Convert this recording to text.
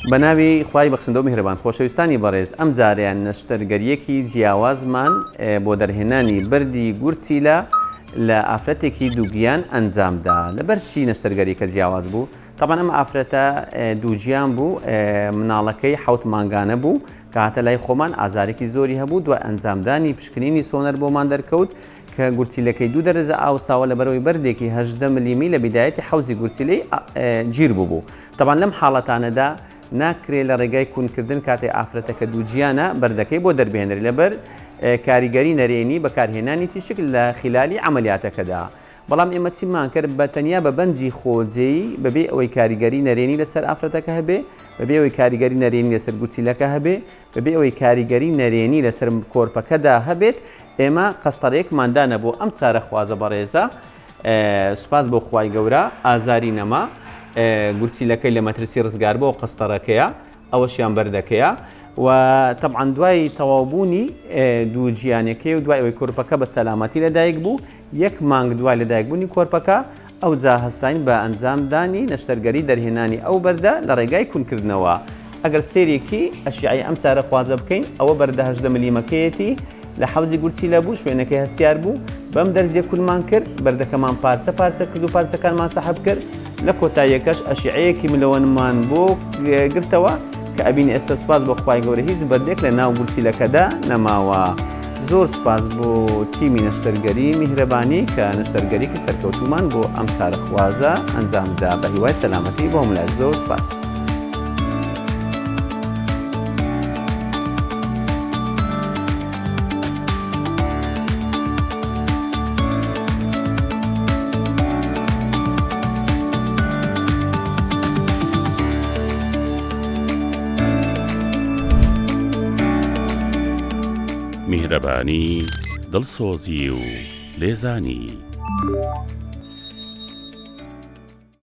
بەناوی خوای بەخشندە و میهرەبان خۆشەویستانی بەڕێز ئەم جاریان نەشتەرگەریەکی جیاوازمان بۆ دەرهێنانی بەردی گورچیلە لە ئافرەتێکی دووگیان ئەنجامدا. لەبەرچی نەشتەرگەریەکە جیاواز بوو؟ طبعاً ئەم ئافرەتە دووگیان بوو، مناڵەکەی 7 مانگانە بوو کە هاتە لای خۆمان ئازارێکی زۆری هەبوو. دوای ئەنجامدانی پشکنینی سۆنەر بۆمان دەرکەوت کە گورچیلەکەی 2 دەرەجە ئاوساوە لەبەرەوەی بەردێکی 18 ملیمی لە بیدایەتی حەوزی گورچیلەی گیر بوو. طبعاً لەم حاڵەتانەدا ناکرێت لە ڕێگای کوونکردن کاتێ ئافرەتەکە دووگیانە بەردەکەی بۆ دەربێنێت لەبەر کاریگەری نەرێنی بەکارهێنانی تیشک لە خلالی عملیاتەکەدا. بەڵام ئێمە چیمان کرد بە تەنیا بە بەنجی خۆجێی بەبێ ئەوەی کاریگەری نەرێنی لەسەر ئافرەتەکە هەبێ، بەبێ ئەوەی کاریگەری نەرێنی لەسەر گورچیلەکە هەبێ، بەبێ ئەوەی کاریگەری نەرێنی لەسەر کۆرپەکەدا هەبێت، ئێمە قەستەرەیەکماندانە بۆ ئەم چارەخوازە بەڕێزە. سوپاس بۆ خوای گەورە ئازاری نەما، گورچیلەکەی لە مەترسی ڕزگار بۆ قەستەرەکەیە، ئەوەشیان بەردەکەیە و طبعاً دوای تەواوبوونی دووگیانەکەی و دوای ئەوەی کۆرپەکە بە سەلامەتی لەدایک بوو، 1 مانگ دوای لەدایکبوونی کۆرپەکە ئەو جا هەستین بە ئەنجامدانی نەشتەرگەری دەرهێنانی ئەو بەردە لە ڕێگای کوونکردنەوە. ئەگەر سێرێکی ئەشیعی ئەم چارەخوازە بکەین، ئەوە بەردە 18 ملیمەکەیەتی لە حەوزی گورچیلە بوو، شوێنەکەی هەستیار بوو، بەم دەرزیە کولمان کرد، بەردەکەمان پارچە کرد و پارچەکانمان سەحب کرد. لە کۆتاییەکەش ئەشیعەیەکی ملەوەنمان بۆ گرتەوە کە ئەبینی ئێستا سوپاس بۆ خوای گەورە هیچ بەردێک لە ناو گورچیلەکەدا نەماوە. زۆر سوپاس بۆ تیمی نەشتەرگەری میهرەبانی کە نەشتەرگەریکی سەرکەوتومان بۆ ئەم چارەخوازە ئەنجامدا. بە هیوای سەلامەتی بۆ هەموو لای زۆر سوپاس. میهرەبانی دڵسۆزی و لێزانی.